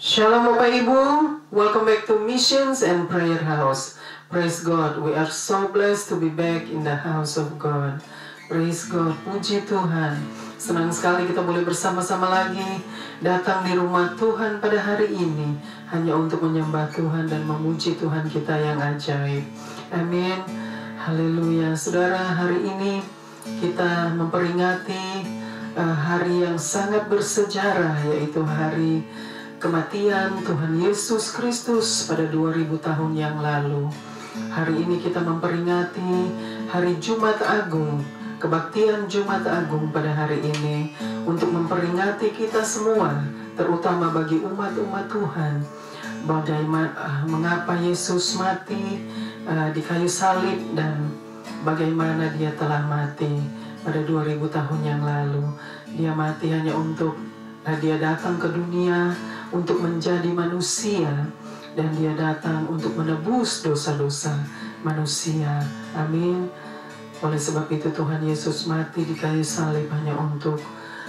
Shalom Bapak Ibu, welcome back to Missions and Prayer House. Praise God, we are so blessed to be back in the house of God. Praise God, puji Tuhan. Senang sekali kita boleh bersama-sama lagi datang di rumah Tuhan pada hari ini, hanya untuk menyembah Tuhan dan memuji Tuhan kita yang ajaib. Amin. Haleluya. Saudara, hari ini kita memperingati hari yang sangat bersejarah, yaitu hari kematian Tuhan Yesus Kristus pada 2000 tahun yang lalu. Hari ini kita memperingati hari Jumat Agung, kebaktian Jumat Agung pada hari ini, untuk memperingati kita semua, terutama bagi umat-umat Tuhan, bagaimana mengapa Yesus mati di kayu salib dan bagaimana dia telah mati pada 2000 tahun yang lalu. Dia mati hanya untuk dia datang ke dunia untuk menjadi manusia, dan dia datang untuk menebus dosa-dosa manusia. Amin. Oleh sebab itu Tuhan Yesus mati di kayu salib hanya untuk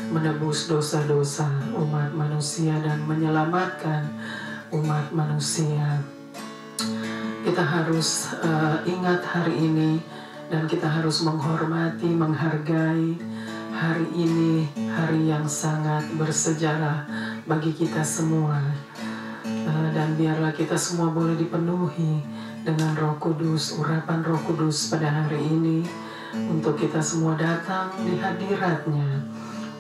menebus dosa-dosa umat manusia dan menyelamatkan umat manusia. Kita harus ingat hari ini, dan kita harus menghormati, menghargai hari ini, hari yang sangat bersejarah bagi kita semua. Dan biarlah kita semua boleh dipenuhi dengan Roh Kudus, urapan Roh Kudus pada hari ini, untuk kita semua datang di hadirat-Nya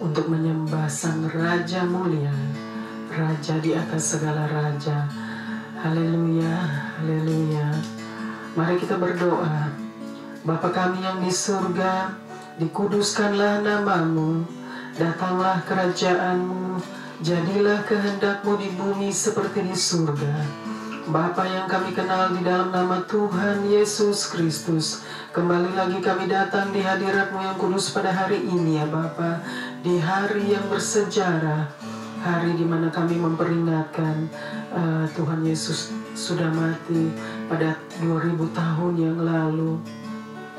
untuk menyembah Sang Raja mulia, Raja di atas segala raja. Haleluya, haleluya. Mari kita berdoa. Bapa kami yang di surga, dikuduskanlah nama-Mu, datanglah kerajaan-Mu, jadilah kehendak-Mu di bumi seperti di surga. Bapa yang kami kenal di dalam nama Tuhan Yesus Kristus, kembali lagi kami datang di hadirat-Mu yang kudus pada hari ini ya Bapa, di hari yang bersejarah, hari di mana kami memperingatkan Tuhan Yesus sudah mati pada 2000 tahun yang lalu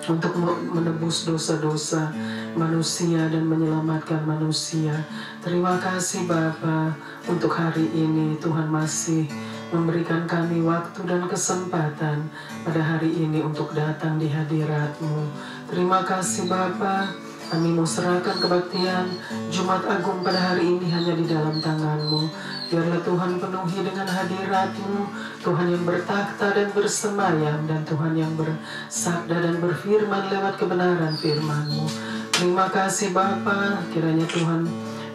untuk menebus dosa-dosa manusia dan menyelamatkan manusia. Terima kasih Bapa, untuk hari ini Tuhan masih memberikan kami waktu dan kesempatan pada hari ini untuk datang di hadirat-Mu. Terima kasih Bapa, kami mau serahkan kebaktian Jumat Agung pada hari ini hanya di dalam tangan-Mu. Biarlah Tuhan penuhi dengan hadirat-Mu, Tuhan yang bertakhta dan bersemayam, dan Tuhan yang bersabda dan berfirman lewat kebenaran firman-Mu. Terima kasih Bapa, kiranya Tuhan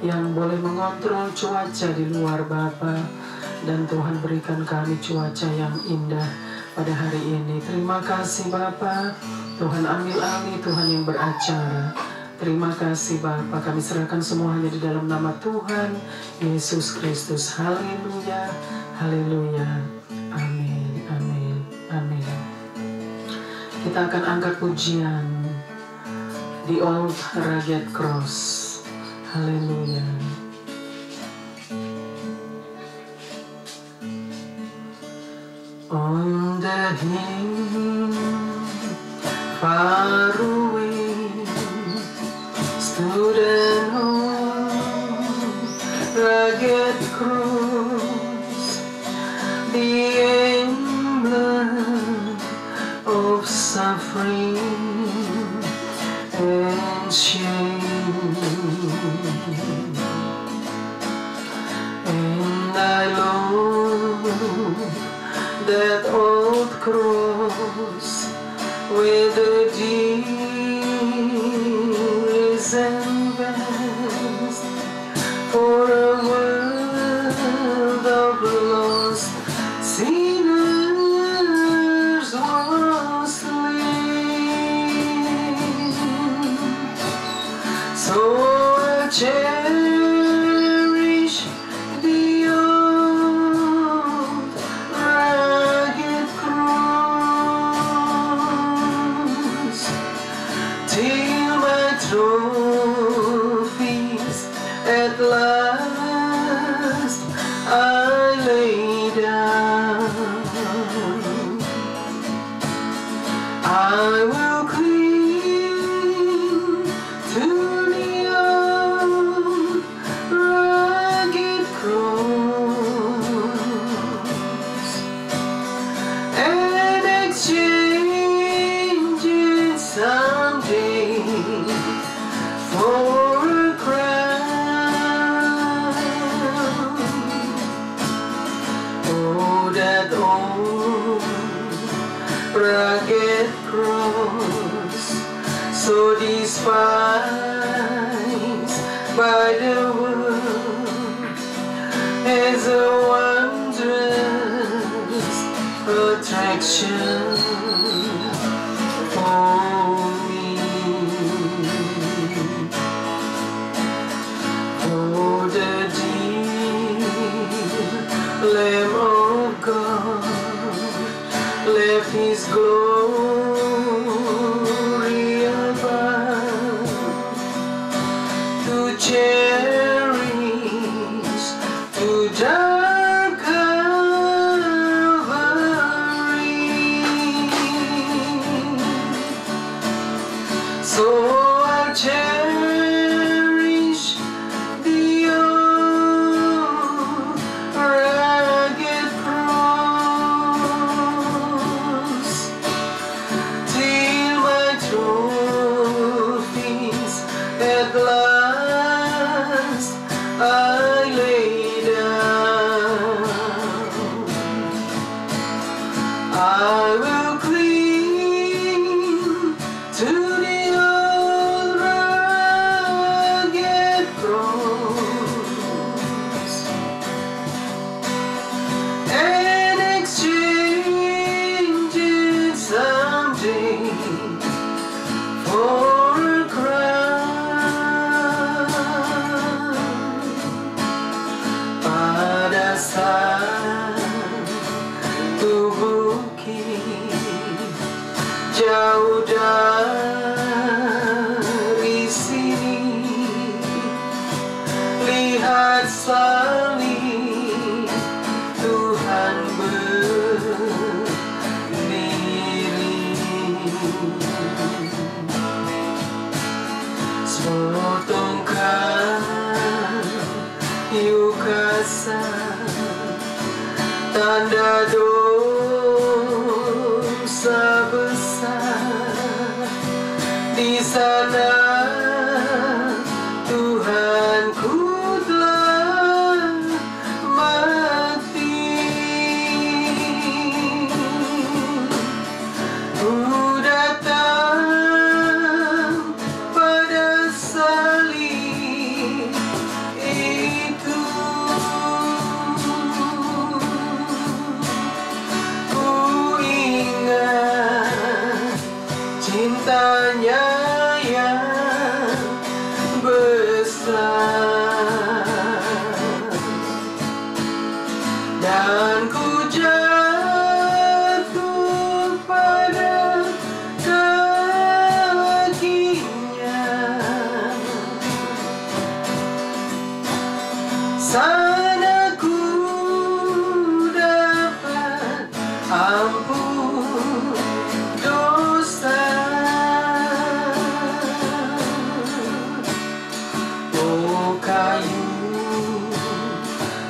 yang boleh mengontrol cuaca di luar Bapa, dan Tuhan berikan kami cuaca yang indah pada hari ini. Terima kasih Bapa, Tuhan ambil alih, Tuhan yang beracara. Terima kasih Bapa, kami serahkan semuanya di dalam nama Tuhan Yesus Kristus. Haleluya, haleluya, amin, amin, amin. Kita akan angkat pujian The Old Rugged Cross. Haleluya. On the hill far away stood an old rugged cross, the emblem of suffering and shame. And I love that old cross with the dears and best, for a world of lost sinners was slain. So I cherish the old rugged cross. rugged cross, so despised by the world, as a wondrous attraction for me. Oh, the dear Lamb of God left His glory above to cherish, to dark Calvary. So I cherish the old rugged cross till my trophies at last I lay down. I will cling to the old rugged cross and exchange it someday for a crown. Pada saat tubuh jauh dari sini, lihat salib Tuhan berdiri. Sepotongkan kayu kasar, tanda dosa besar. Di sana Tuhanku telah mati. Ku datang pada salib itu, ku ingat cintanya yang besar, dan ku jatuh pada kakinya. Sana ku dapat ampun dosa. Oh, kayu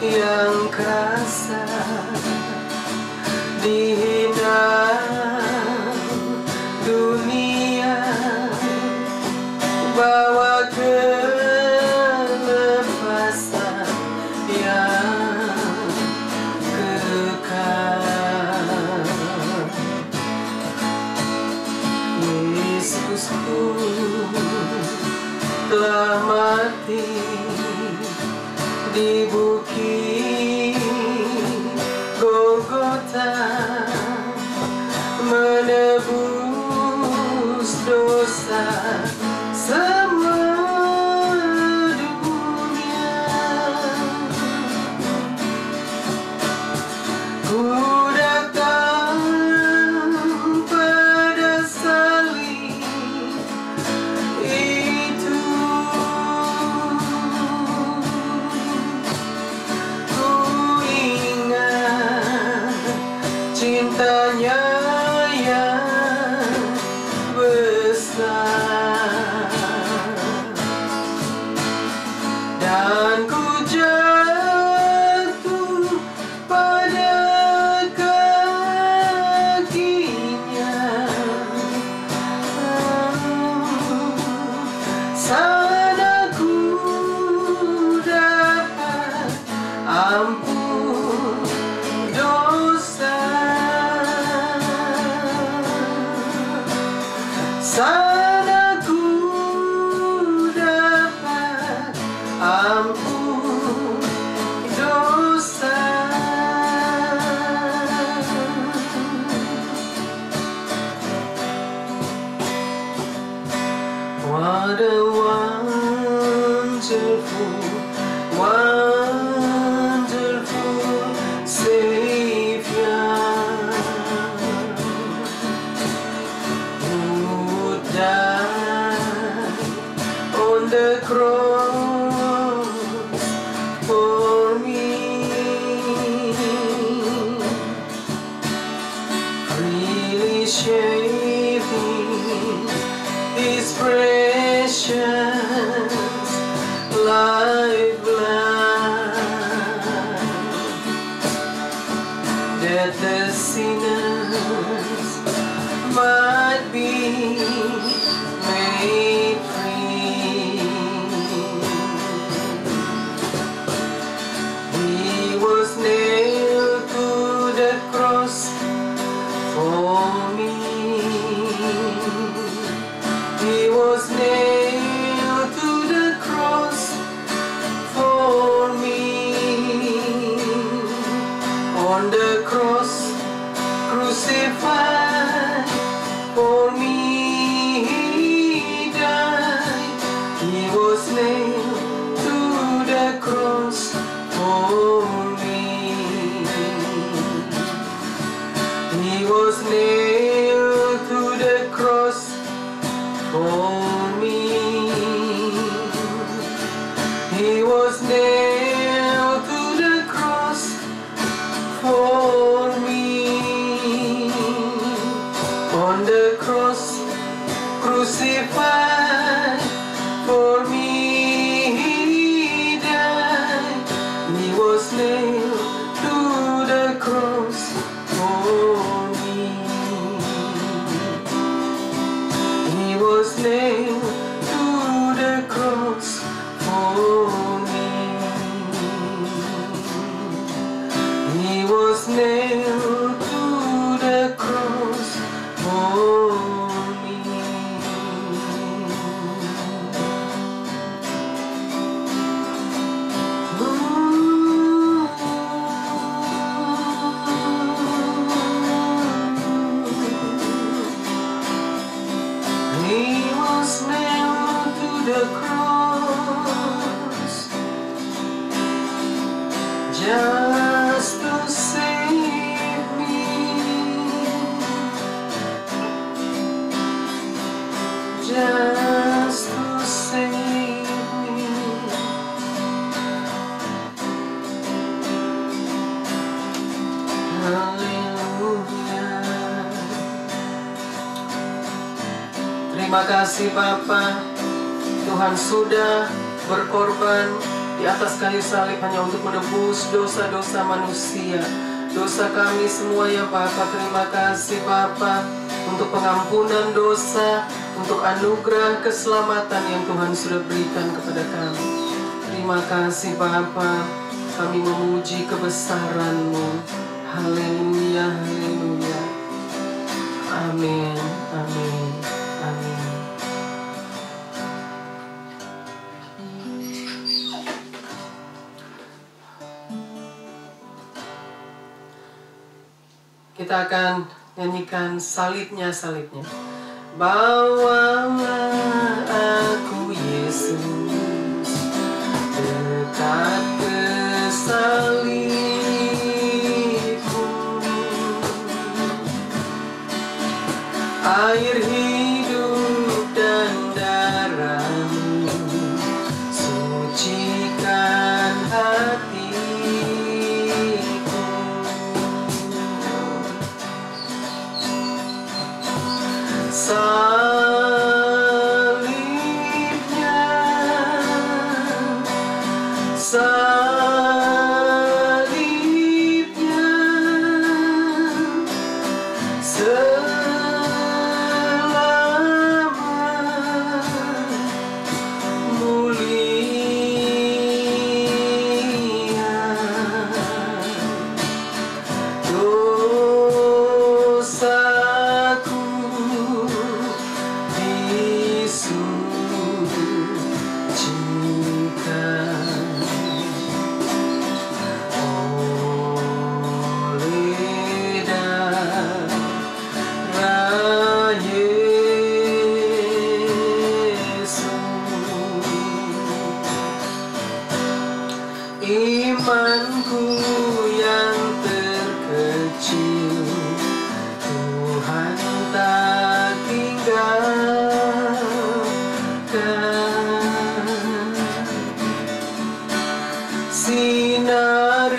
yang kasar, dihina dunia, bawa kelepasan yang kekal. Yesusku telah mati di bukit Golgota, menebus dosa semua dunia. Ku datang pada salib itu, ku ingat cintanya yang besar, dan ku jatuh pada kakinya. Sana ku dapat ampun dosa. that the sinners might be made free. He was nailed to the cross for me. He was nailed to the cross for me. On the cross, crucified for me, he died. He was nailed to the cross for me. He was nailed to the cross for me. He was nailed to the cross for me. On the cross, crucified for me, he died. He was nailed to the cross for me. He was nailed to the cross for me. He was nailed to the cross for me. He was nailed to the cross just to save me, just to save me. Haleluya. Terima kasih Bapa, Tuhan sudah berkorban di atas kayu salib hanya untuk menebus dosa-dosa manusia, dosa kami semua ya Bapa. Terima kasih Bapa untuk pengampunan dosa, untuk anugerah keselamatan yang Tuhan sudah berikan kepada kami. Terima kasih Bapa, kami memuji kebesaran-Mu. Haleluya, haleluya. Amin, amin, amin. Kita akan nyanyikan salibnya, salibnya. Bawalah aku Yesus dekat ke salib-Mu. Air hidup dan darah-Mu sucikan hatiku. Salibnya, salibnya, selamat mulia. Dosaku disucikan oleh darah Yesus. Imanku yang terkecil Tuhan tak tinggalkan.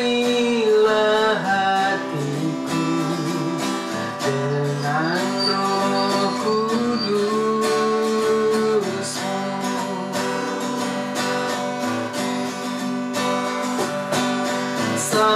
Sinarilah hatiku dengan Roh Kudus-Mu. Salib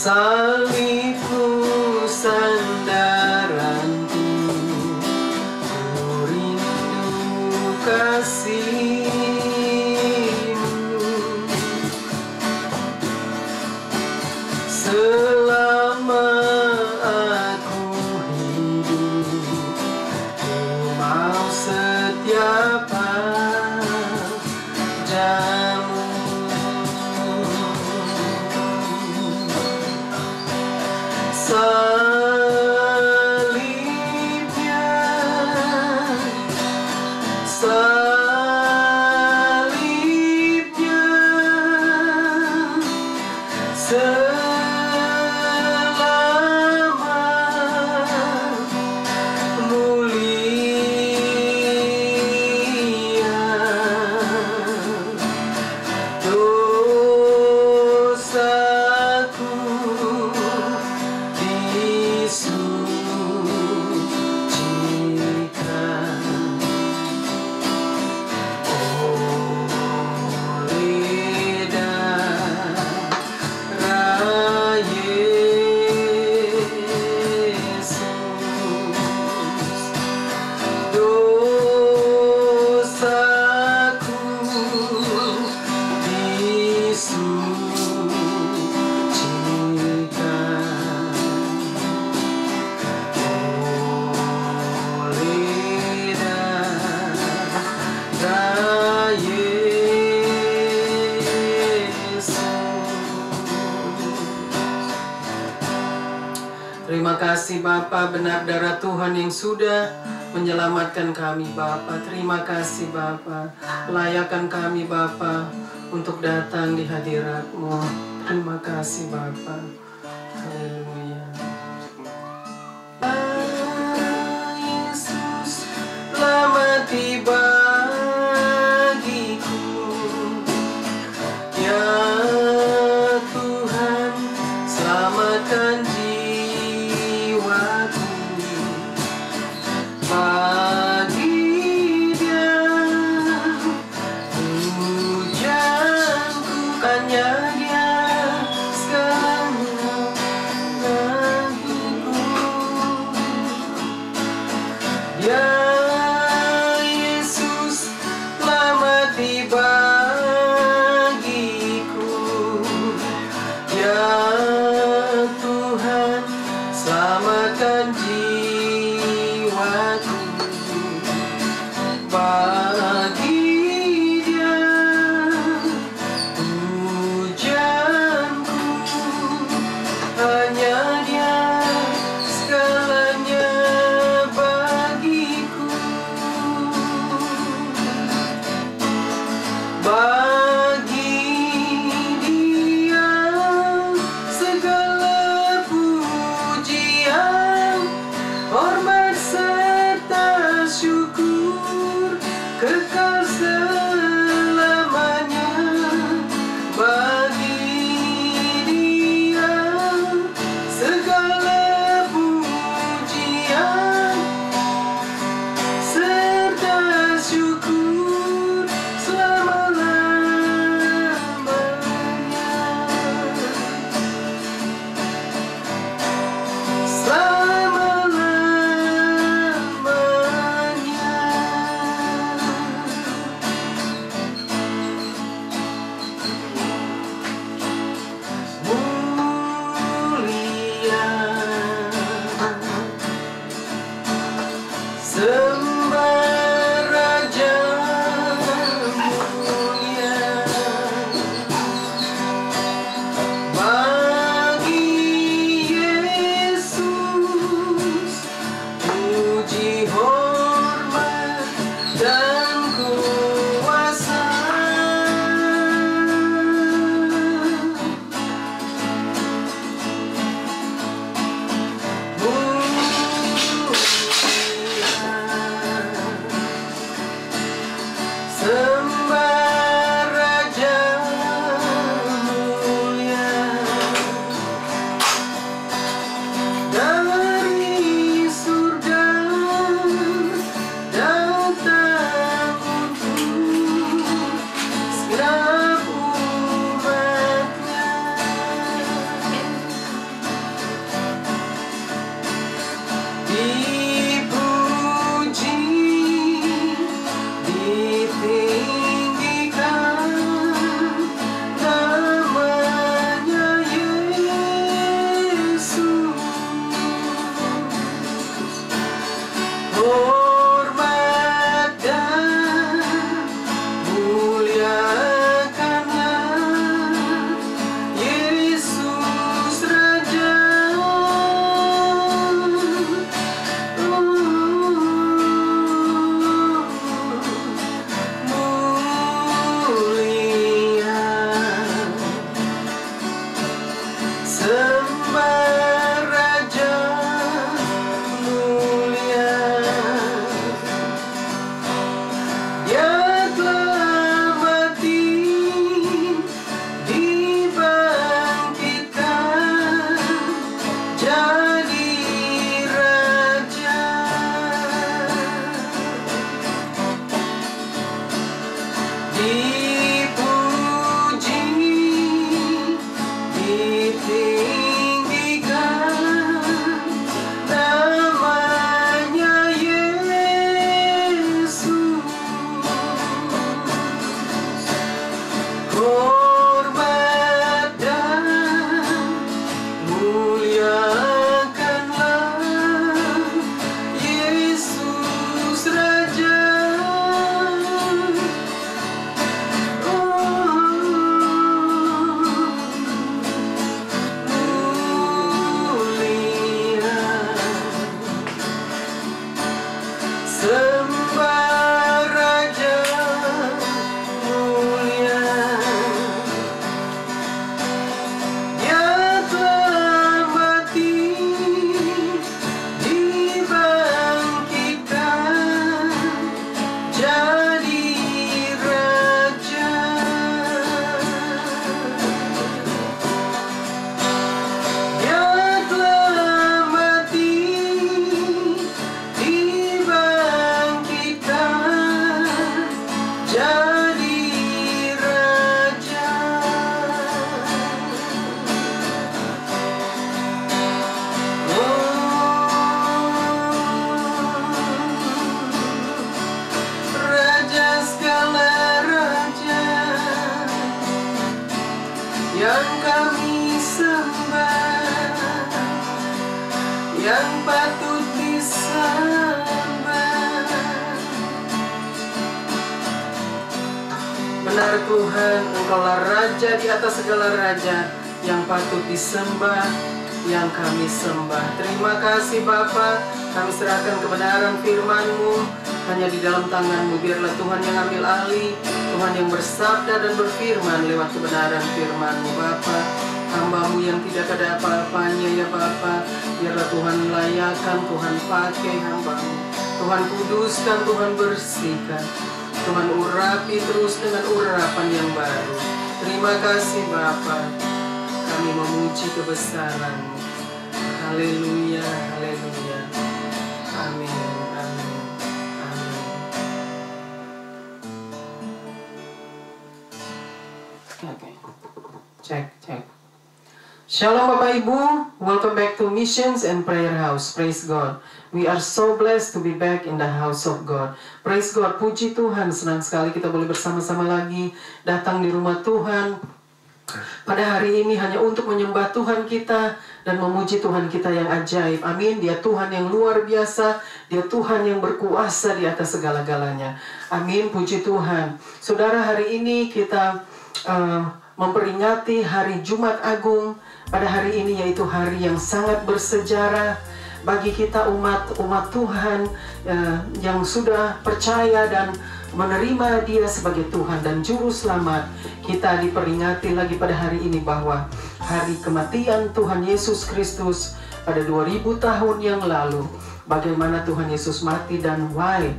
salibmu sandaranku, ku rindu kasihmu. Selama aku hidup, ku mau setiap padamu. Salibnya, salibnya, selama mulia, dosaku disucikan oleh darah Yesus. Dosaku disucikan oleh darah Yesus. Terima kasih Bapa, benar darah Tuhan yang sudah menyelamatkan kami Bapa. Terima kasih Bapa, layakkan kami Bapa untuk datang di hadirat-Mu. Terima kasih Bapa. Haleluya. Yesus telah mati bagiku, ya Tuhan selamatkan jiwaku. Bagi Dia pujianku, hanya Dia segalanya bagiku. Ya Yesus telah mati bagiku, ya Tuhan selamatkan jiwaku. Bagi Dia pujianku, hanya Dia segalanya bagiku. yang kami sembah, yang patut disembah. Benar Tuhan, Engkaulah Raja di atas segala raja, yang patut disembah, yang kami sembah. Terima kasih Bapa, kami serahkan kebenaran firman-Mu hanya di dalam tangan-Mu. Biarlah Tuhan yang ambil alih, Tuhan yang bersabda dan berfirman lewat kebenaran firman-Mu Bapa. Hamba-Mu yang tidak ada apa-apanya ya Bapa, biarlah Tuhan layakan, Tuhan pakai hamba-Mu. Tuhan kuduskan, Tuhan bersihkan, Tuhan urapi terus dengan urapan yang baru. Terima kasih Bapa, kami memuji kebesaran-Mu. Haleluya, haleluya. Amin, amin, amin. Oke, cek. Shalom Bapak Ibu, welcome back to Missions and Prayer House. Praise God. We are so blessed to be back in the house of God. Praise God, puji Tuhan, senang sekali kita boleh bersama-sama lagi datang di rumah Tuhan pada hari ini hanya untuk menyembah Tuhan kita dan memuji Tuhan kita yang ajaib. Amin. Dia Tuhan yang luar biasa, Dia Tuhan yang berkuasa di atas segala-galanya. Amin, puji Tuhan. Saudara, hari ini kita memperingati hari Jumat Agung pada hari ini, yaitu hari yang sangat bersejarah bagi kita umat Tuhan yang sudah percaya dan menerima Dia sebagai Tuhan dan Juru Selamat. Kita diperingati lagi pada hari ini bahwa hari kematian Tuhan Yesus Kristus pada 2000 tahun yang lalu. Bagaimana Tuhan Yesus mati dan why,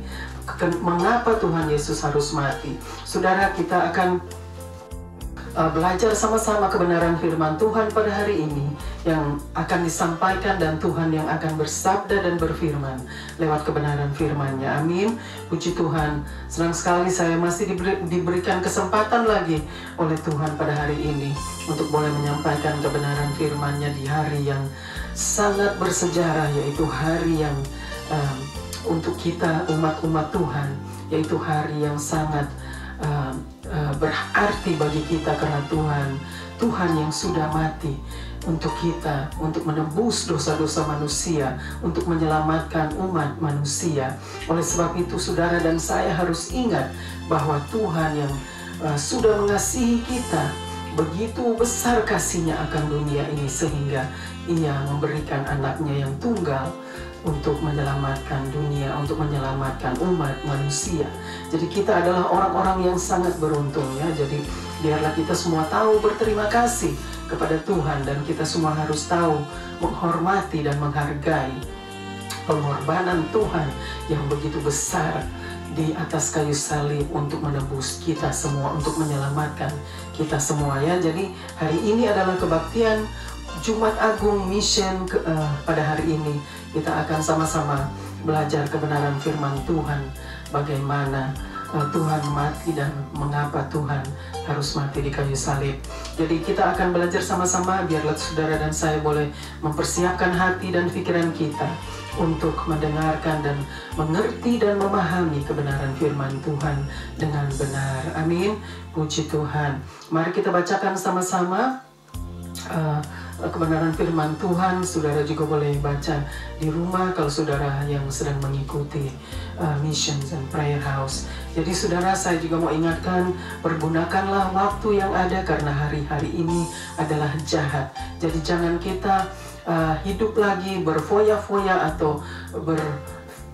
mengapa Tuhan Yesus harus mati. Saudara, kita akan belajar sama-sama kebenaran firman Tuhan pada hari ini yang akan disampaikan, dan Tuhan yang akan bersabda dan berfirman lewat kebenaran firman-Nya. Amin. Puji Tuhan. Senang sekali saya masih diberikan kesempatan lagi oleh Tuhan pada hari ini untuk boleh menyampaikan kebenaran firman-Nya di hari yang sangat bersejarah, yaitu hari yang untuk kita umat Tuhan, yaitu hari yang sangat berarti bagi kita karena Tuhan yang sudah mati untuk kita, untuk menebus dosa-dosa manusia, untuk menyelamatkan umat manusia. Oleh sebab itu saudara dan saya harus ingat bahwa Tuhan yang sudah mengasihi kita, begitu besar kasih-Nya akan dunia ini sehingga Ia memberikan anaknya yang tunggal untuk menyelamatkan dunia, untuk menyelamatkan umat manusia. Jadi kita adalah orang-orang yang sangat beruntung ya. Jadi biarlah kita semua tahu berterima kasih kepada Tuhan, dan kita semua harus tahu menghormati dan menghargai pengorbanan Tuhan yang begitu besar di atas kayu salib untuk menebus kita semua, untuk menyelamatkan kita semua ya. Jadi hari ini adalah kebaktian Jumat Agung Mission pada hari ini. Kita akan sama-sama belajar kebenaran firman Tuhan, bagaimana Tuhan mati dan mengapa Tuhan harus mati di kayu salib. Jadi kita akan belajar sama-sama, biarlah saudara dan saya boleh mempersiapkan hati dan pikiran kita untuk mendengarkan dan mengerti dan memahami kebenaran firman Tuhan dengan benar. Amin. Puji Tuhan. Mari kita bacakan sama-sama kebenaran firman Tuhan. Saudara juga boleh baca di rumah kalau saudara yang sedang mengikuti Missions and Prayer House. Jadi saudara, saya juga mau ingatkan, pergunakanlah waktu yang ada karena hari-hari ini adalah jahat. Jadi jangan kita hidup lagi berfoya-foya atau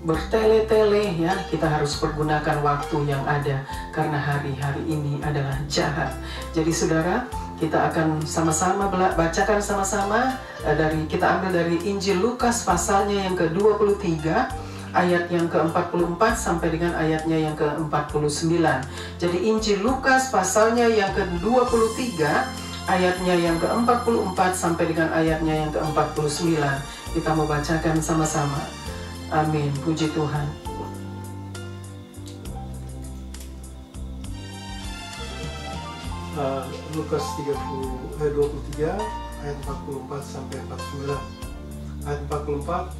bertele-tele ya. Kita harus pergunakan waktu yang ada karena hari-hari ini adalah jahat. Jadi saudara, kita akan sama-sama bacakan sama-sama kita ambil dari Injil Lukas pasalnya yang ke-23 ayat yang ke-44 sampai dengan ayatnya yang ke-49. Jadi Injil Lukas pasalnya yang ke-23 ayatnya yang ke-44 sampai dengan ayatnya yang ke-49. Kita mau bacakan sama-sama. Amin. Puji Tuhan. Lukas 23 ayat 44 sampai 49. Ayat 44.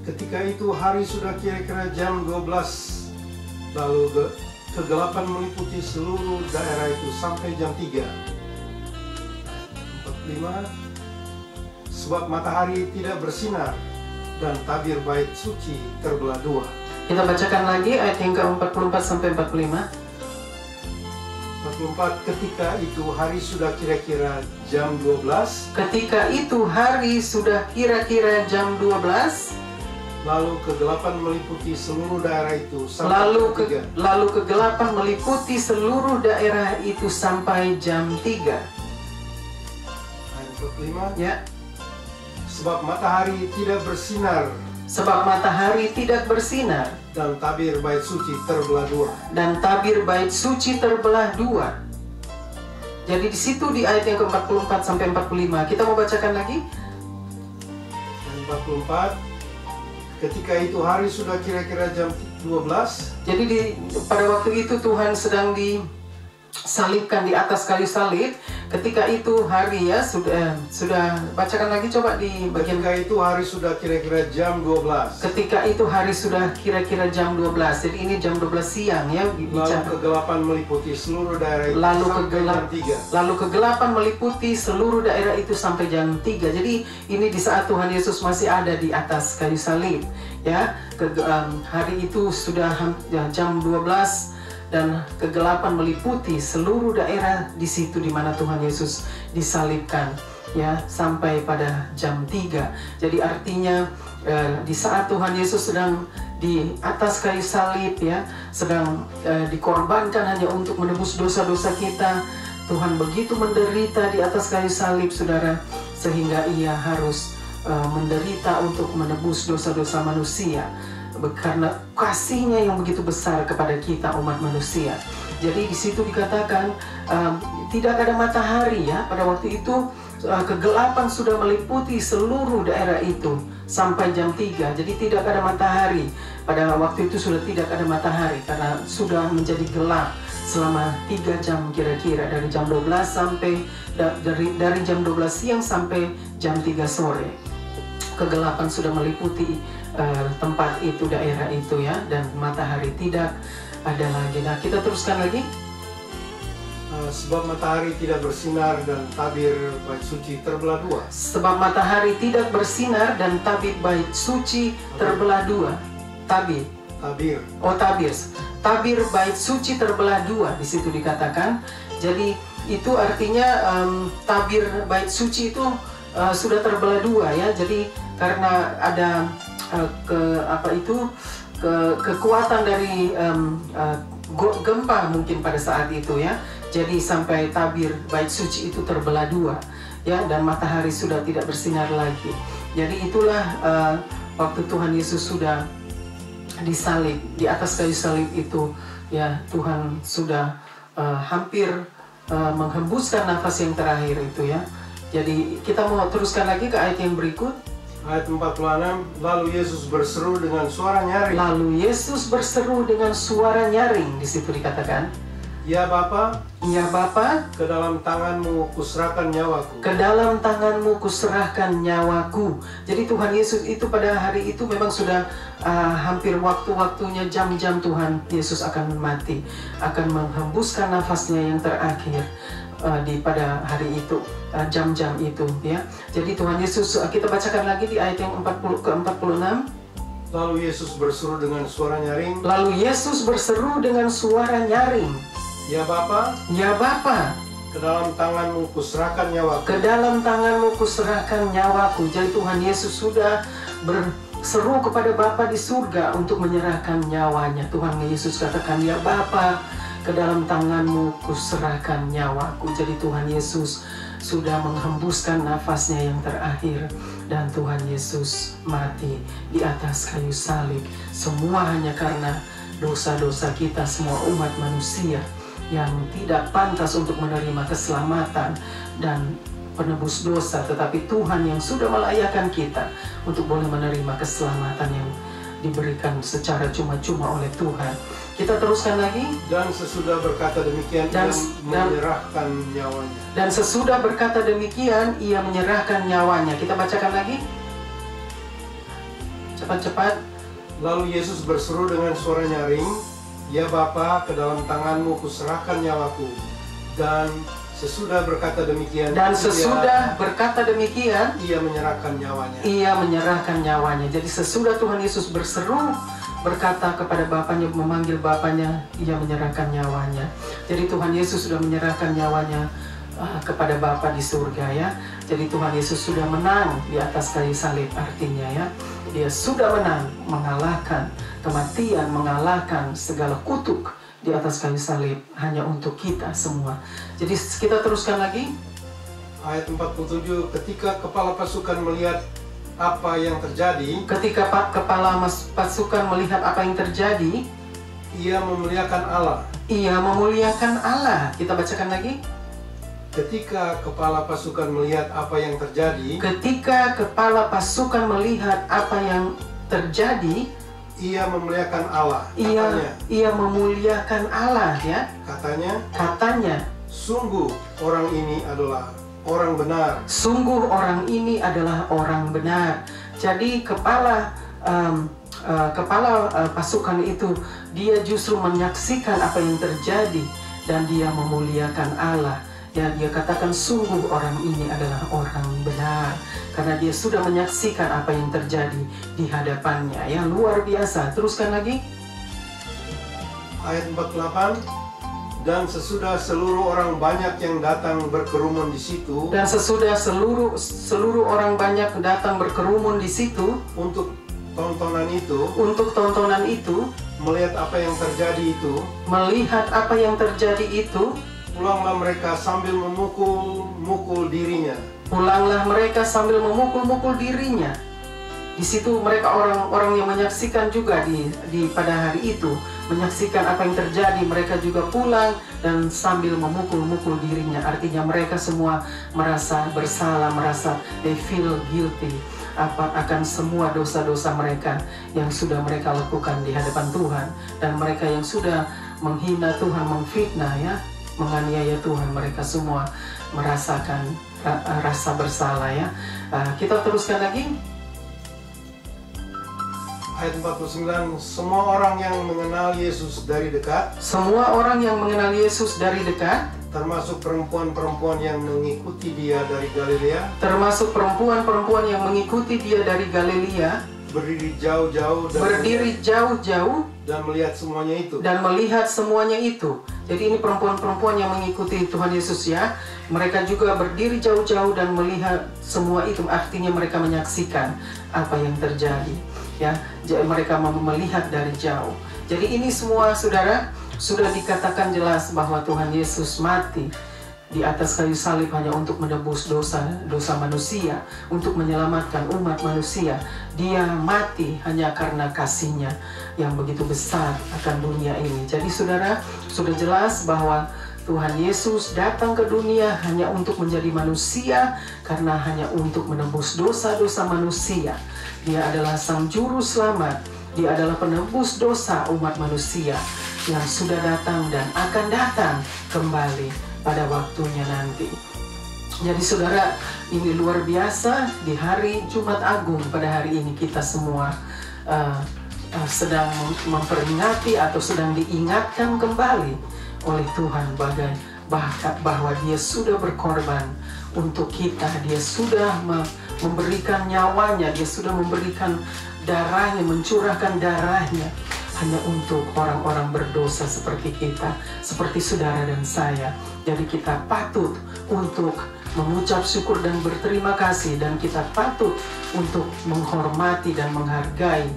Ketika itu hari sudah kira-kira jam 12, lalu kegelapan meliputi seluruh daerah itu sampai jam 3. 5, sebab matahari tidak bersinar dan tabir bait suci terbelah dua. Kita bacakan lagi ayat yang ke-44 sampai 45. 44, ketika itu hari sudah kira-kira jam 12. Ketika itu hari sudah kira-kira jam 12. Lalu kegelapan meliputi seluruh daerah itu sampai Lalu kegelapan meliputi seluruh daerah itu sampai jam 3. Ayat 45. Ya. Sebab matahari tidak bersinar. Sebab matahari tidak bersinar. Dan tabir bait suci terbelah dua. Dan tabir bait suci terbelah dua. Jadi di situ di ayat yang ke-44 sampai 45. Kita mau bacakan lagi. Ayat 44. Ketika itu hari sudah kira-kira jam 12. Jadi pada waktu itu Tuhan sedang disalibkan di atas kayu salib. Ketika itu hari ya sudah bacakan lagi coba di bagian. Ketika itu hari sudah kira-kira jam 12. Ketika itu hari sudah kira-kira jam 12. Jadi ini jam 12 siang ya. Lalu kegelapan meliputi seluruh daerah itu sampai jam 3. Lalu kegelapan meliputi seluruh daerah itu sampai jam 3. Jadi ini di saat Tuhan Yesus masih ada di atas kayu salib ya. Hari itu sudah jam 12 dan kegelapan meliputi seluruh daerah di situ di mana Tuhan Yesus disalibkan ya sampai pada jam 3. Jadi artinya di saat Tuhan Yesus sedang di atas kayu salib ya, sedang dikorbankan hanya untuk menebus dosa-dosa kita, Tuhan begitu menderita di atas kayu salib saudara, sehingga ia harus menderita untuk menebus dosa-dosa manusia karena kasihnya yang begitu besar kepada kita umat manusia. Jadi di situ dikatakan tidak ada matahari ya pada waktu itu. Kegelapan sudah meliputi seluruh daerah itu sampai jam 3. Jadi tidak ada matahari. Pada waktu itu sudah tidak ada matahari karena sudah menjadi gelap selama 3 jam kira-kira, dari jam 12 sampai dari jam 12 siang sampai jam 3 sore. Kegelapan sudah meliputi tempat itu, daerah itu ya, dan matahari tidak ada lagi. Nah, kita teruskan lagi. Sebab matahari tidak bersinar dan tabir bait suci terbelah dua. Sebab matahari tidak bersinar dan tabir bait suci terbelah dua. Tabir. Oh, tabir. Tabir bait suci terbelah dua di situ dikatakan. Jadi itu artinya tabir bait suci itu sudah terbelah dua ya. Jadi karena ada kekuatan dari gempa mungkin pada saat itu ya. Jadi sampai tabir bait suci itu terbelah dua ya, dan matahari sudah tidak bersinar lagi. Jadi itulah waktu Tuhan Yesus sudah disalib di atas kayu salib itu ya, Tuhan sudah hampir menghembuskan nafas yang terakhir itu ya. Jadi kita mau teruskan lagi ke ayat yang berikut. Ayat 46, lalu Yesus berseru dengan suara nyaring. Lalu Yesus berseru dengan suara nyaring, di situ dikatakan, Ya Bapa, ya Bapa, ke dalam tanganmu kuserahkan nyawaku. Ke dalam tanganmu kuserahkan nyawaku. Jadi Tuhan Yesus itu pada hari itu memang sudah hampir waktu-waktunya, jam-jam Tuhan Yesus akan mati, akan menghembuskan nafasnya yang terakhir pada hari itu, jam-jam itu ya. Jadi Tuhan Yesus, kita bacakan lagi di ayat yang ke-46. Lalu Yesus berseru dengan suara nyaring. Lalu Yesus berseru dengan suara nyaring. Ya Bapa, ya Bapa, ke dalam tanganmu kuserahkan nyawaku. Ke dalam tanganmu kuserahkan nyawaku. Jadi Tuhan Yesus sudah berseru kepada Bapa di surga untuk menyerahkan nyawanya. Tuhan Yesus katakan, ya Bapa, ke dalam tanganmu kuserahkan nyawaku. Jadi Tuhan Yesus sudah menghembuskan nafasnya yang terakhir, dan Tuhan Yesus mati di atas kayu salib. Semua hanya karena dosa-dosa kita, semua umat manusia yang tidak pantas untuk menerima keselamatan dan penebus dosa, tetapi Tuhan yang sudah melayakkan kita untuk boleh menerima keselamatan yang diberikan secara cuma-cuma oleh Tuhan. Kita teruskan lagi. Dan sesudah berkata demikian, ia menyerahkan nyawanya. Dan sesudah berkata demikian, ia menyerahkan nyawanya. Kita bacakan lagi. Cepat-cepat. Lalu Yesus berseru dengan suara nyaring, Ya Bapa, ke dalam tanganmu kuserahkan nyawaku. Dan Sesudah berkata demikian, Dan sesudah berkata demikian, ia menyerahkan nyawanya. ia menyerahkan nyawanya. Jadi sesudah Tuhan Yesus berseru, berkata kepada Bapaknya, memanggil Bapaknya, ia menyerahkan nyawanya. Jadi Tuhan Yesus sudah menyerahkan nyawanya kepada Bapa di surga, ya. Jadi Tuhan Yesus sudah menang di atas kayu salib, artinya, ya, dia sudah menang, mengalahkan kematian, mengalahkan segala kutuk di atas kayu salib, hanya untuk kita semua. Jadi kita teruskan lagi. Ayat 47, ketika kepala pasukan melihat apa yang terjadi, Ketika kepala pasukan melihat apa yang terjadi, ia memuliakan Allah. ia memuliakan Allah. Kita bacakan lagi. Ketika kepala pasukan melihat apa yang terjadi, Ketika kepala pasukan melihat apa yang terjadi, ia memuliakan Allah. ia memuliakan Allah, ya. Katanya, Sungguh orang ini adalah orang benar. sungguh orang ini adalah orang benar. Jadi kepala pasukan itu, dia justru menyaksikan apa yang terjadi dan dia memuliakan Allah. Ya, dia katakan sungguh orang ini adalah orang benar karena dia sudah menyaksikan apa yang terjadi di hadapannya. Ya, luar biasa. Teruskan lagi. Ayat 48, dan sesudah seluruh orang banyak yang datang berkerumun di situ, Dan sesudah seluruh orang banyak datang berkerumun di situ untuk tontonan itu, melihat apa yang terjadi itu, pulanglah mereka sambil memukul dirinya. Di situ mereka orang-orang yang menyaksikan juga di pada hari itu, menyaksikan apa yang terjadi. Mereka juga pulang dan sambil memukul dirinya. Artinya mereka semua merasa bersalah, merasa they feel guilty akan semua dosa-dosa mereka yang sudah mereka lakukan di hadapan Tuhan, dan mereka yang sudah menghina Tuhan, memfitnah, ya, menganiaya Tuhan. Mereka semua merasakan rasa bersalah, ya. Kita teruskan lagi. Ayat 49, semua orang yang mengenal Yesus dari dekat, termasuk perempuan-perempuan yang mengikuti dia dari Galilea, berdiri jauh-jauh dan melihat semuanya itu. Jadi ini perempuan-perempuan yang mengikuti Tuhan Yesus, ya. Mereka juga berdiri jauh-jauh dan melihat semua itu. Artinya mereka menyaksikan apa yang terjadi, ya. Mereka melihat dari jauh. Jadi ini semua, saudara, sudah dikatakan jelas bahwa Tuhan Yesus mati di atas kayu salib hanya untuk menebus dosa manusia, untuk menyelamatkan umat manusia. Dia mati hanya karena kasih-Nya yang begitu besar akan dunia ini. Jadi saudara, sudah jelas bahwa Tuhan Yesus datang ke dunia hanya untuk menjadi manusia, karena hanya untuk menebus dosa-dosa manusia. Dia adalah Sang Juru Selamat. Dia adalah penebus dosa umat manusia yang sudah datang dan akan datang kembali pada waktunya nanti. Jadi saudara, ini luar biasa. Di hari Jumat Agung pada hari ini kita semua sedang memperingati atau sedang diingatkan kembali oleh Tuhan bahwa Dia sudah berkorban untuk kita. Dia sudah memberikan nyawanya, Dia sudah memberikan darahnya, mencurahkan darahnya hanya untuk orang-orang berdosa seperti kita, seperti saudara dan saya. Jadi kita patut untuk mengucap syukur dan berterima kasih, dan kita patut untuk menghormati dan menghargai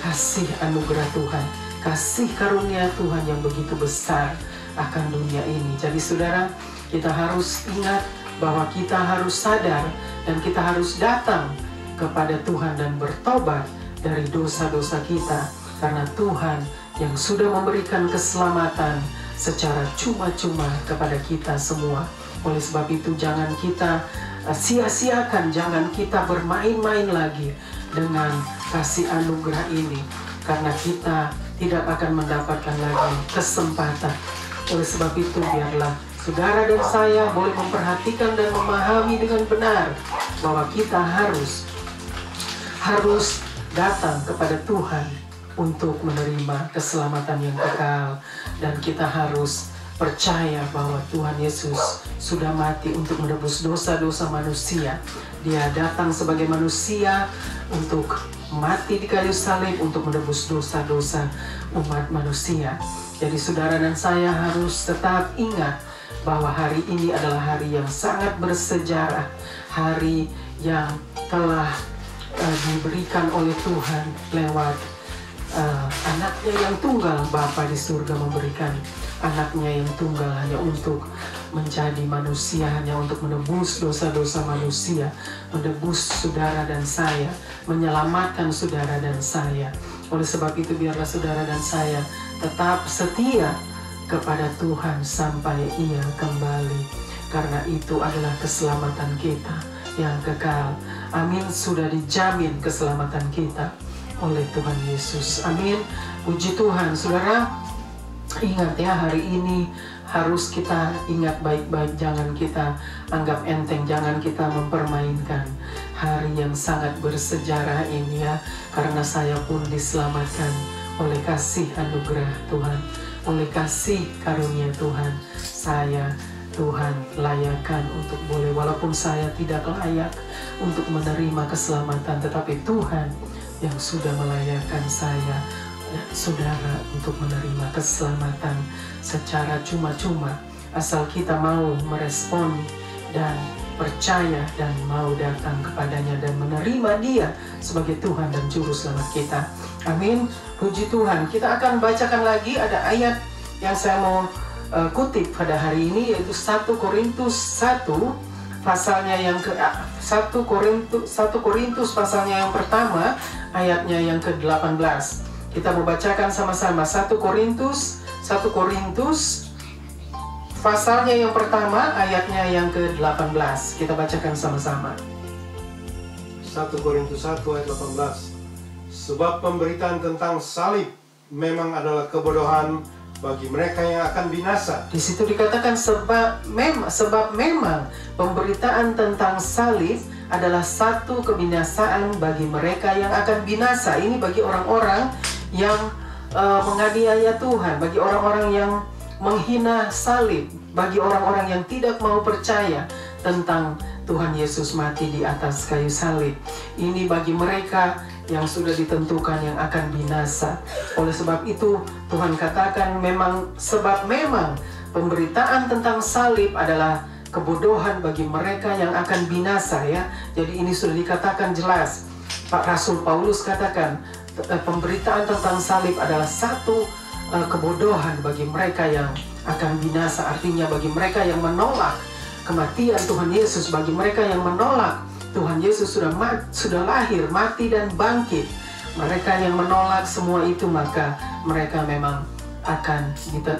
kasih anugerah Tuhan, kasih karunia Tuhan yang begitu besar akan dunia ini. Jadi saudara, kita harus ingat bahwa kita harus sadar dan kita harus datang kepada Tuhan dan bertobat dari dosa-dosa kita, karena Tuhan yang sudah memberikan keselamatan secara cuma-cuma kepada kita semua. Oleh sebab itu jangan kita sia-siakan, jangan kita bermain-main lagi dengan kasih anugerah ini, karena kita tidak akan mendapatkan lagi kesempatan. Oleh sebab itu biarlah saudara dan saya boleh memperhatikan dan memahami dengan benar bahwa kita harus datang kepada Tuhan untuk menerima keselamatan yang kekal, dan kita harus percaya bahwa Tuhan Yesus sudah mati untuk menebus dosa-dosa manusia. Dia datang sebagai manusia untuk mati di kayu salib untuk menebus dosa-dosa umat manusia. Jadi saudara dan saya harus tetap ingat bahwa hari ini adalah hari yang sangat bersejarah, hari yang telah diberikan oleh Tuhan lewat anaknya yang tunggal. Bapa di surga memberikan anaknya yang tunggal hanya untuk menjadi manusia, hanya untuk menebus dosa-dosa manusia, menebus saudara dan saya, menyelamatkan saudara dan saya. Oleh sebab itu biarlah saudara dan saya tetap setia kepada Tuhan sampai Ia kembali, karena itu adalah keselamatan kita yang kekal. Amin. Sudah dijamin keselamatan kita oleh Tuhan Yesus. Amin. Puji Tuhan. Saudara, ingat ya, hari ini harus kita ingat baik-baik. Jangan kita anggap enteng, jangan kita mempermainkan hari yang sangat bersejarah ini ya. Karena saya pun diselamatkan oleh kasih anugerah Tuhan, oleh kasih karunia Tuhan. Saya Tuhan layakan untuk boleh, walaupun saya tidak layak untuk menerima keselamatan, tetapi Tuhan yang sudah melayakan saya, saudara, untuk menerima keselamatan secara cuma-cuma, asal kita mau merespon dan percaya dan mau datang kepadanya dan menerima Dia sebagai Tuhan dan Juru Selamat kita. Amin. Puji Tuhan. Kita akan bacakan lagi, ada ayat yang saya mau kutip pada hari ini, yaitu 1 Korintus 1 pasalnya yang ke 1 Korintus pasalnya yang pertama ayatnya yang ke-18. Kita mau bacakan sama-sama 1 Korintus pasalnya yang pertama ayatnya yang ke-18. Kita bacakan sama-sama. 1 Korintus 1 ayat 18. Sebab pemberitaan tentang salib memang adalah kebodohan bagi mereka yang akan binasa. Di situ dikatakan sebab memang pemberitaan tentang salib adalah satu kebinasaan bagi mereka yang akan binasa. Ini bagi orang-orang yang menganiaya Tuhan, bagi orang-orang yang menghina salib, bagi orang-orang yang tidak mau percaya tentang Tuhan Yesus mati di atas kayu salib. Ini bagi mereka yang sudah ditentukan yang akan binasa. Oleh sebab itu Tuhan katakan memang pemberitaan tentang salib adalah kebodohan bagi mereka yang akan binasa ya. Jadi ini sudah dikatakan jelas. Pak Rasul Paulus katakan pemberitaan tentang salib adalah satu kebodohan bagi mereka yang akan binasa. Artinya bagi mereka yang menolak kematian Tuhan Yesus, bagi mereka yang menolak Tuhan Yesus sudah lahir, mati dan bangkit. Mereka yang menolak semua itu, maka mereka memang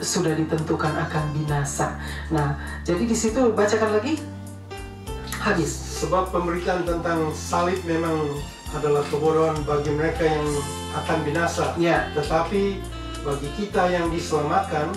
sudah ditentukan akan binasa. Nah, jadi di situ bacakan lagi. Habis. Sebab pemberitaan tentang salib memang adalah kebodohan bagi mereka yang akan binasa. Ya. Tetapi bagi kita yang diselamatkan,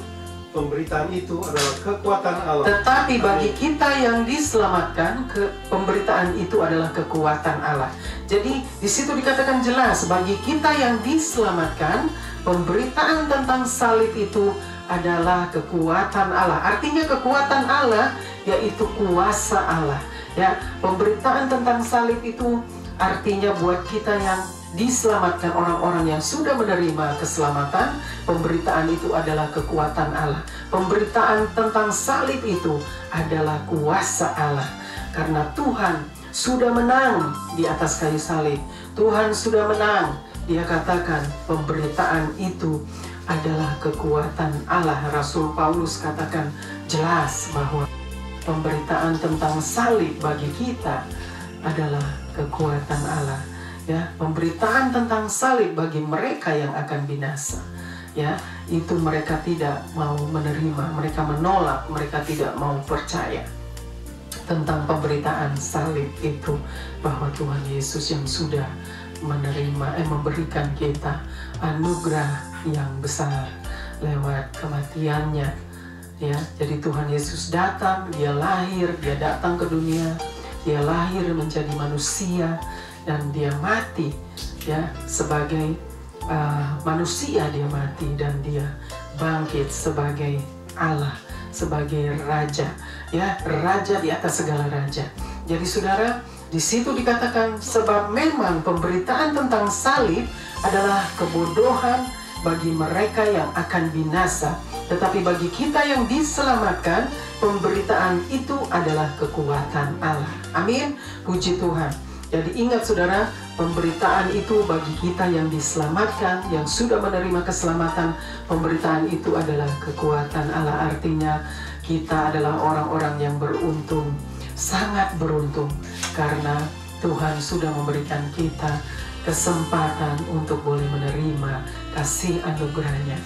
pemberitaan itu adalah kekuatan Allah. Tetapi bagi kita yang diselamatkan, pemberitaan itu adalah kekuatan Allah. Jadi di situ dikatakan jelas, bagi kita yang diselamatkan, pemberitaan tentang salib itu adalah kekuatan Allah. Artinya kekuatan Allah yaitu kuasa Allah. Ya, pemberitaan tentang salib itu artinya buat kita yang diselamatkan, orang-orang yang sudah menerima keselamatan, pemberitaan itu adalah kekuatan Allah. Pemberitaan tentang salib itu adalah kuasa Allah. Karena Tuhan sudah menang di atas kayu salib. Tuhan sudah menang. Dia katakan pemberitaan itu adalah kekuatan Allah. Rasul Paulus katakan jelas bahwa pemberitaan tentang salib bagi kita adalah kekuatan Allah. Ya, pemberitaan tentang salib bagi mereka yang akan binasa, ya, itu mereka tidak mau menerima, mereka menolak, mereka tidak mau percaya tentang pemberitaan salib itu, bahwa Tuhan Yesus yang sudah memberikan kita anugerah yang besar lewat kematiannya, ya. Jadi Tuhan Yesus datang, Dia lahir, Dia datang ke dunia, Dia lahir menjadi manusia, dan Dia mati ya sebagai manusia. Dia mati dan Dia bangkit sebagai Allah. sebagai raja, ya, raja di atas segala raja. Jadi saudara, di situ dikatakan sebab memang pemberitaan tentang salib adalah kebodohan bagi mereka yang akan binasa, tetapi bagi kita yang diselamatkan, pemberitaan itu adalah kekuatan Allah. Amin, puji Tuhan. Jadi ingat saudara, pemberitaan itu bagi kita yang diselamatkan, yang sudah menerima keselamatan, pemberitaan itu adalah kekuatan Allah. Artinya kita adalah orang-orang yang beruntung, sangat beruntung, karena Tuhan sudah memberikan kita kesempatan untuk boleh menerima kasih anugerahnya.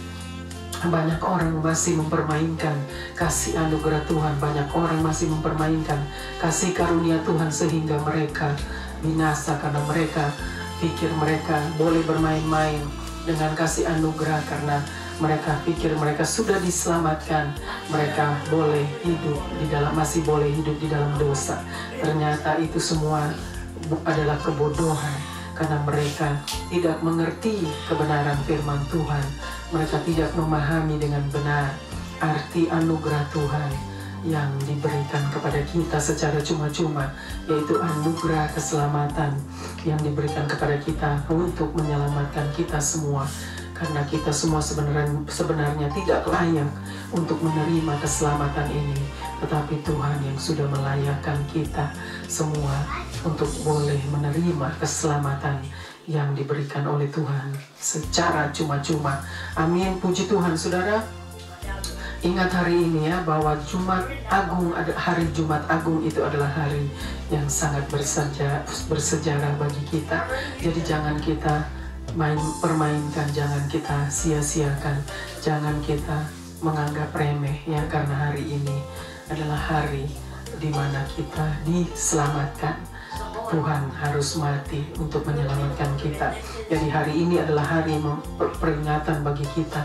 Banyak orang masih mempermainkan kasih anugerah Tuhan, banyak orang masih mempermainkan kasih karunia Tuhan sehingga mereka binasa karena mereka pikir mereka boleh bermain-main dengan kasih anugerah karena mereka pikir mereka sudah diselamatkan, mereka boleh hidup di dalam, masih boleh hidup di dalam dosa. Ternyata itu semua adalah kebodohan karena mereka tidak mengerti kebenaran firman Tuhan. Mereka tidak memahami dengan benar arti anugerah Tuhan yang diberikan kepada kita secara cuma-cuma, yaitu anugerah keselamatan yang diberikan kepada kita untuk menyelamatkan kita semua. Karena kita semua sebenarnya tidak layak untuk menerima keselamatan ini, tetapi Tuhan yang sudah melayakkan kita semua untuk boleh menerima keselamatan yang diberikan oleh Tuhan secara cuma-cuma. Amin, puji Tuhan. Saudara, ingat hari ini ya, bahwa Jumat Agung, hari Jumat Agung itu adalah hari yang sangat bersejarah bagi kita. Jadi jangan kita permainkan, jangan kita sia-siakan, jangan kita menganggap remeh ya, karena hari ini adalah hari di mana kita diselamatkan. Tuhan harus mati untuk menyelamatkan kita. Jadi hari ini adalah hari peringatan bagi kita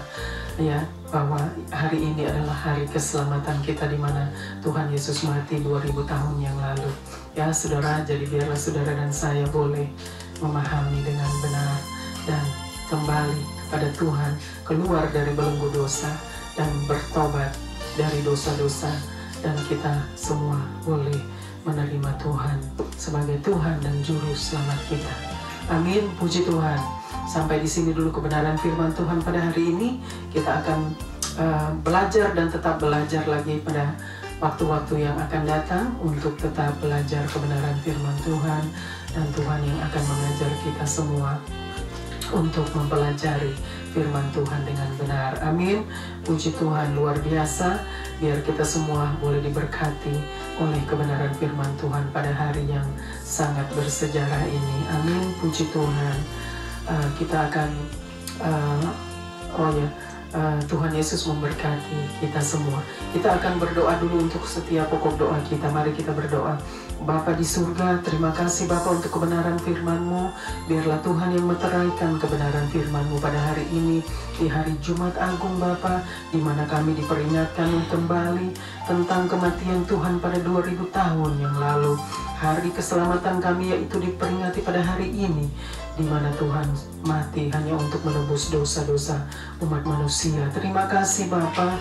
ya, bahwa hari ini adalah hari keselamatan kita di mana Tuhan Yesus mati 2000 tahun yang lalu. Ya saudara, jadi biarlah saudara dan saya boleh memahami dengan benar dan kembali pada Tuhan, keluar dari belenggu dosa dan bertobat dari dosa-dosa, dan kita semua boleh menerima Tuhan sebagai Tuhan dan Juru Selamat kita. Amin, puji Tuhan. Sampai di sini dulu kebenaran firman Tuhan pada hari ini. Kita akan belajar dan tetap belajar lagi pada waktu-waktu yang akan datang untuk tetap belajar kebenaran firman Tuhan, dan Tuhan yang akan mengajar kita semua untuk mempelajari firman Tuhan dengan benar. Amin, puji Tuhan, luar biasa. Biar kita semua boleh diberkati oleh kebenaran firman Tuhan pada hari yang sangat bersejarah ini. Amin, puji Tuhan. Kita akan Tuhan Yesus memberkati kita semua. Kita akan berdoa dulu untuk setiap pokok doa kita. Mari kita berdoa. Bapa di surga, terima kasih Bapa untuk kebenaran firman-Mu. Biarlah Tuhan yang meteraikan kebenaran firman-Mu pada hari ini, di hari Jumat Agung Bapa, di mana kami diperingatkan kembali tentang kematian Tuhan pada 2000 tahun yang lalu. Hari keselamatan kami yaitu diperingati pada hari ini, di mana Tuhan mati hanya untuk menebus dosa-dosa umat manusia. Terima kasih Bapa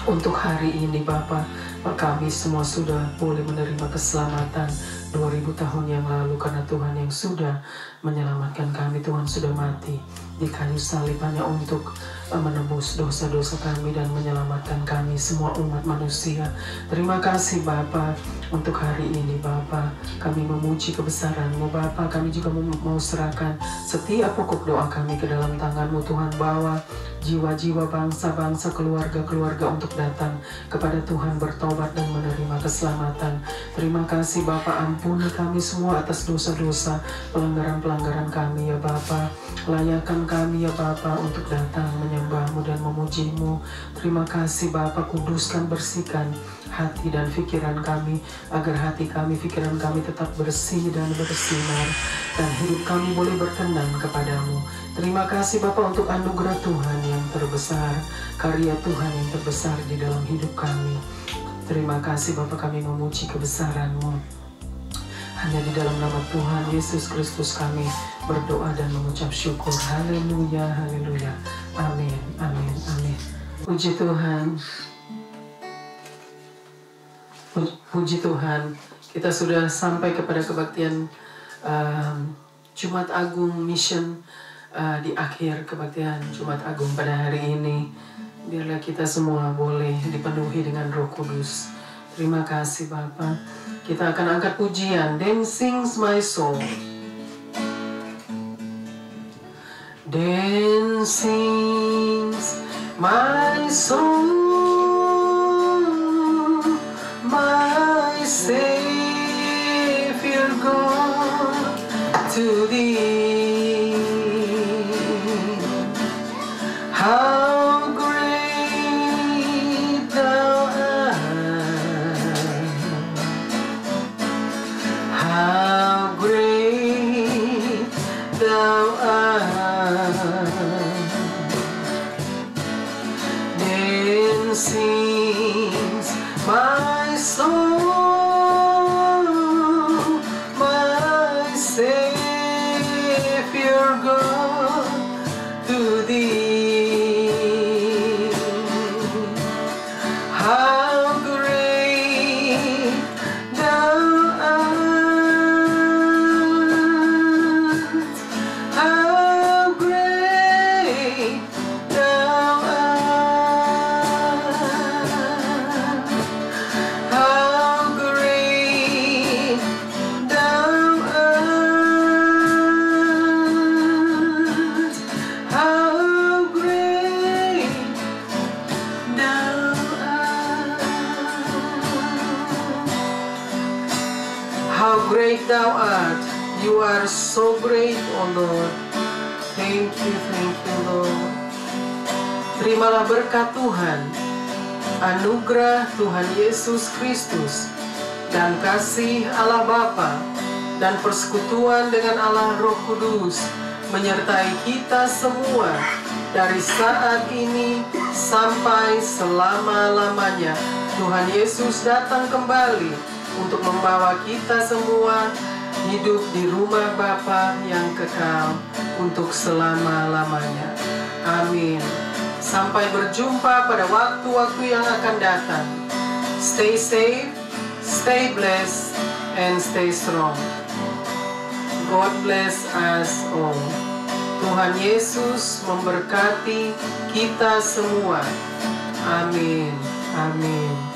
untuk hari ini Bapa. Kami semua sudah boleh menerima keselamatan 2000 tahun yang lalu karena Tuhan yang sudah menyelamatkan kami. Tuhan sudah mati di kayu salib hanya untuk menebus dosa-dosa kami dan menyelamatkan kami semua umat manusia. Terima kasih Bapa untuk hari ini Bapa. Kami memuji kebesaran-Mu Bapa. Kami juga mau serahkan setiap pokok doa kami ke dalam tangan-Mu Tuhan. Bawa jiwa-jiwa, bangsa-bangsa, keluarga-keluarga untuk datang kepada Tuhan, bertobat dan menerima keselamatan. Terima kasih Bapa, ampuni kami semua atas dosa-dosa, pelanggaran-pelanggaran kami ya Bapa. Layakan kami ya Bapa untuk datang menyembah-Mu dan memuji-Mu. Terima kasih Bapa, kuduskan, bersihkan hati dan pikiran kami, agar hati kami, pikiran kami tetap bersih dan bersinar, dan hidup kami boleh berkenan kepadamu. Terima kasih Bapa untuk anugerah Tuhan yang terbesar, karya Tuhan yang terbesar di dalam hidup kami. Terima kasih Bapa, kami memuji kebesaran-Mu. Hanya di dalam nama Tuhan Yesus Kristus kami berdoa dan mengucap syukur. Haleluya, haleluya. Amin, amin, amin. Puji Tuhan. Puji Tuhan, kita sudah sampai kepada kebaktian Jumat Agung Mission, di akhir kebaktian Jumat Agung pada hari ini. Biarlah kita semua boleh dipenuhi dengan Roh Kudus. Terima kasih Bapa. Kita akan angkat pujian, Then Sings My Soul. Then sings my soul, my Savior God, to Thee. How great Thou art! How great Thou art! Then sings my soul, my Savior God, to Thee. How great Thou art! How great Thou art! How great Thou art! How great Thou art! How great Thou art! You are so great, oh Lord. Thank you, Lord. Terimalah berkat Tuhan, anugerah Tuhan Yesus Kristus, dan kasih Allah Bapa, dan persekutuan dengan Allah Roh Kudus, menyertai kita semua, dari saat ini sampai selama-lamanya. Tuhan Yesus datang kembali untuk membawa kita semua hidup di rumah Bapa yang kekal untuk selama-lamanya. Amin. Sampai berjumpa pada waktu-waktu yang akan datang. Stay safe, stay blessed, and stay strong. God bless us all. Tuhan Yesus memberkati kita semua. Amin. Amin.